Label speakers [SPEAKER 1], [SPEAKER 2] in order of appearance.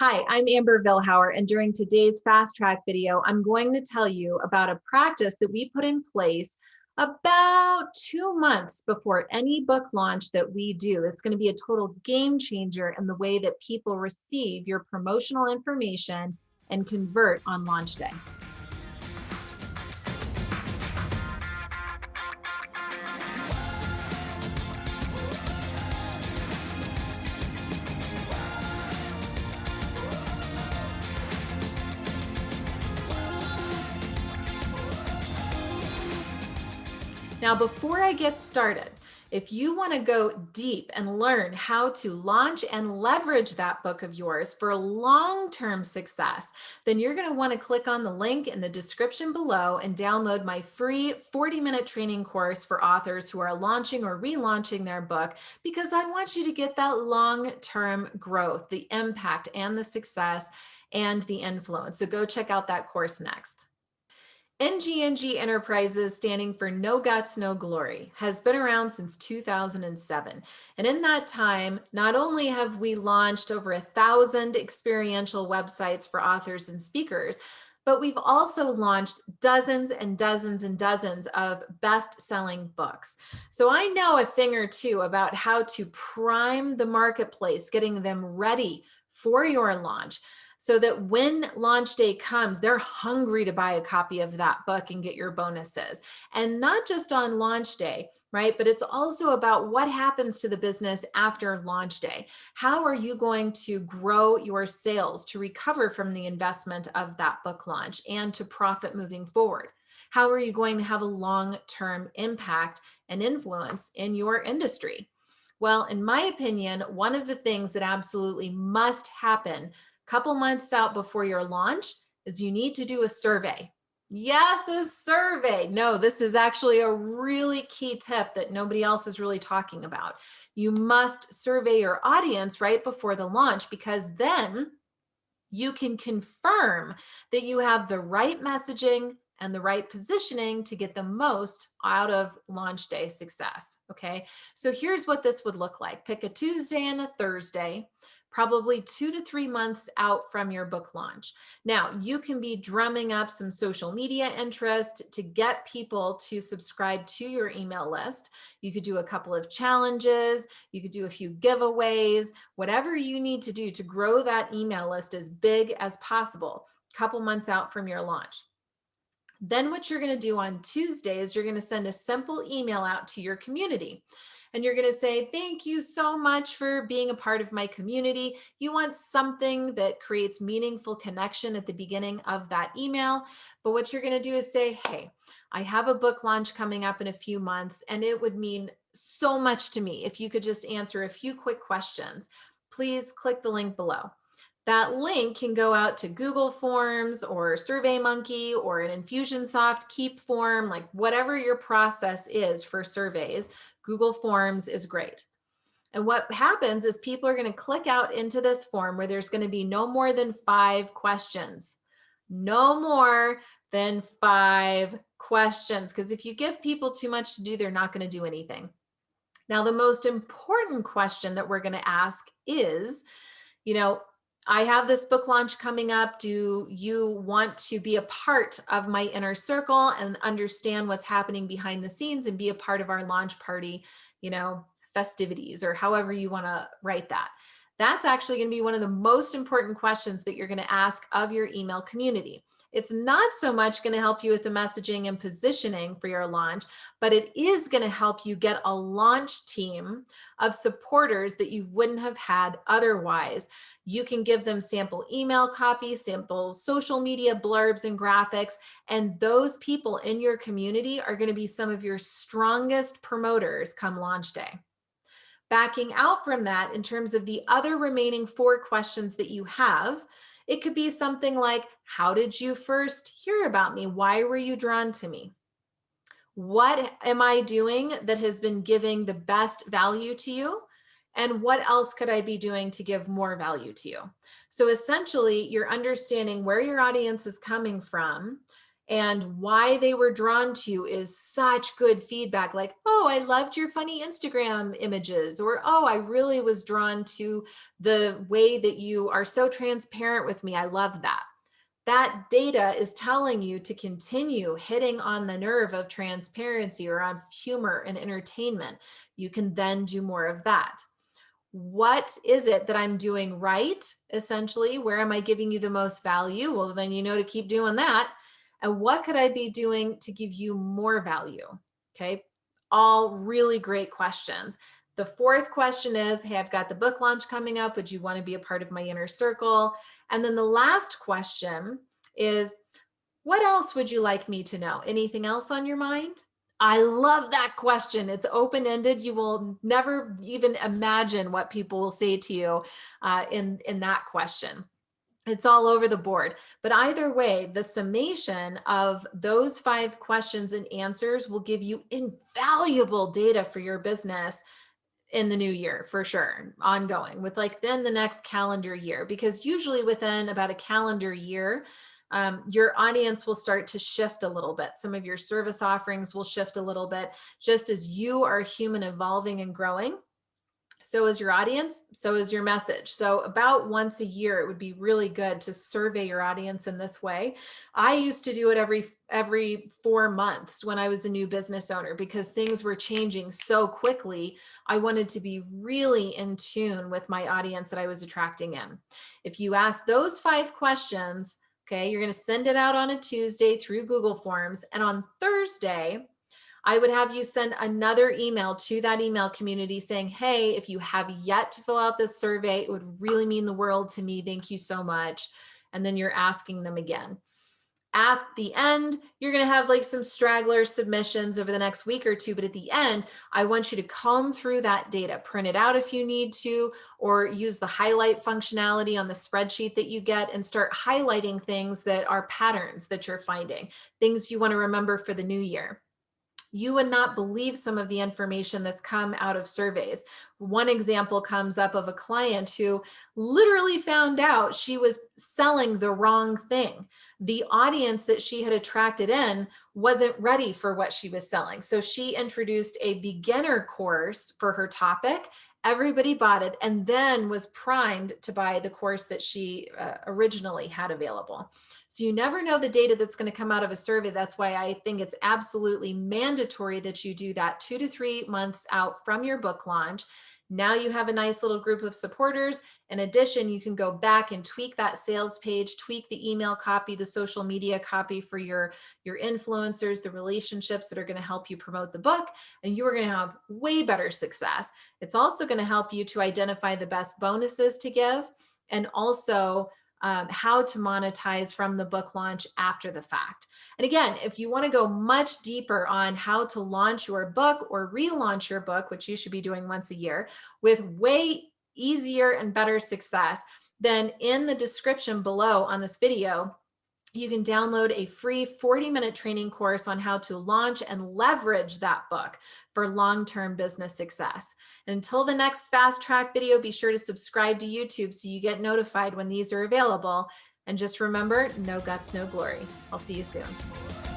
[SPEAKER 1] Hi, I'm Amber Vilhauer, and during today's Fast Track video, I'm going to tell you about a practice that we put in place about 2 months before any book launch that we do. It's going to be a total game changer in the way that people receive your promotional information and convert on launch day. Now, before I get started, if you want to go deep and learn how to launch and leverage that book of yours for long-term success, then you're going to want to click on the link in the description below and download my free 40-minute training course for authors who are launching or relaunching their book, because I want you to get that long-term growth, the impact and the success and the influence. So go check out that course next. NGNG Enterprises, standing for No Guts, No Glory, has been around since 2007. And in that time, not only have we launched over 1,000 experiential websites for authors and speakers, but we've also launched dozens and dozens and dozens of best-selling books. So I know a thing or two about how to prime the marketplace, getting them ready for your launch, so that when launch day comes, they're hungry to buy a copy of that book and get your bonuses. And not just on launch day, right? But it's also about what happens to the business after launch day. How are you going to grow your sales to recover from the investment of that book launch and to profit moving forward? How are you going to have a long-term impact and influence in your industry? Well, in my opinion, one of the things that absolutely must happen couple months out before your launch is you need to do a survey. Yes, a survey. No, this is actually a really key tip that nobody else is really talking about. You must survey your audience right before the launch, because then you can confirm that you have the right messaging and the right positioning to get the most out of launch day success. Okay, so here's what this would look like. Pick a Tuesday and a Thursday, probably 2 to 3 months out from your book launch. Now, you can be drumming up some social media interest to get people to subscribe to your email list. You could do a couple of challenges, you could do a few giveaways, whatever you need to do to grow that email list as big as possible, a couple months out from your launch. Then what you're going to do on Tuesday is you're going to send a simple email out to your community. And you're going to say, thank you so much for being a part of my community. You want something that creates meaningful connection at the beginning of that email. But what you're going to do is say, hey, I have a book launch coming up in a few months, and it would mean so much to me if you could just answer a few quick questions. Please click the link below. That link can go out to Google Forms or SurveyMonkey or an Infusionsoft Keep form, like whatever your process is for surveys. Google Forms is great. And what happens is people are going to click out into this form where there's going to be no more than 5 questions. No more than 5 questions, because if you give people too much to do, they're not going to do anything. Now, the most important question that we're going to ask is, I have this book launch coming up. Do you want to be a part of my inner circle and understand what's happening behind the scenes and be a part of our launch party, festivities, or however you want to write that? That's actually going to be one of the most important questions that you're going to ask of your email community. It's not so much going to help you with the messaging and positioning for your launch, but it is going to help you get a launch team of supporters that you wouldn't have had otherwise. You can give them sample email copy, sample social media blurbs and graphics, and those people in your community are going to be some of your strongest promoters come launch day. Backing out from that, in terms of the other remaining 4 questions that you have, it could be something like, how did you first hear about me? Why were you drawn to me? What am I doing that has been giving the best value to you? And what else could I be doing to give more value to you? So essentially, you're understanding where your audience is coming from and why they were drawn to you is such good feedback. Like, oh, I loved your funny Instagram images, or, oh, I really was drawn to the way that you are so transparent with me. I love that. That data is telling you to continue hitting on the nerve of transparency or on humor and entertainment. You can then do more of that. What is it that I'm doing right? Essentially, where am I giving you the most value? Well, then you know to keep doing that. And what could I be doing to give you more value? Okay. All really great questions. The fourth question is, hey, I've got the book launch coming up. Would you want to be a part of my inner circle? And then the last question is, what else would you like me to know? Anything else on your mind? I love that question. It's open-ended. You will never even imagine what people will say to you in that question. It's all over the board. But either way, the summation of those 5 questions and answers will give you invaluable data for your business in the new year, for sure, ongoing with like then the next calendar year, because usually within about a calendar year, your audience will start to shift a little bit. Some of your service offerings will shift a little bit, just as you are a human evolving and growing. So is your audience, so is your message. So about once a year, it would be really good to survey your audience in this way. I used to do it every 4 months when I was a new business owner, because things were changing so quickly. I wanted to be really in tune with my audience that I was attracting in. If you ask those 5 questions, okay, you're going to send it out on a Tuesday through Google Forms. And on Thursday, I would have you send another email to that email community saying, hey, if you have yet to fill out this survey, it would really mean the world to me. Thank you so much. And then you're asking them again. At the end, you're going to have like some straggler submissions over the next week or two. But at the end, I want you to comb through that data, print it out if you need to, or use the highlight functionality on the spreadsheet that you get and start highlighting things that are patterns that you're finding, things you want to remember for the new year. You would not believe some of the information that's come out of surveys. One example comes up of a client who literally found out she was selling the wrong thing. The audience that she had attracted in wasn't ready for what she was selling. So she introduced a beginner course for her topic. Everybody bought it and then was primed to buy the course that she originally had available. So you never know the data that's going to come out of a survey. That's why I think it's absolutely mandatory that you do that 2 to 3 months out from your book launch. Now you have a nice little group of supporters. In addition, you can go back and tweak that sales page, tweak the email copy, the social media copy for your influencers, the relationships that are going to help you promote the book, and you are going to have way better success. It's also going to help you to identify the best bonuses to give, and also how to monetize from the book launch after the fact. And again, if you want to go much deeper on how to launch your book or relaunch your book, which you should be doing once a year with way easier and better success, then in the description below on this video, you can download a free 40-minute training course on how to launch and leverage that book for long-term business success. And until the next fast track video, be sure to subscribe to YouTube so you get notified when these are available. And just remember, no guts, no glory. I'll see you soon.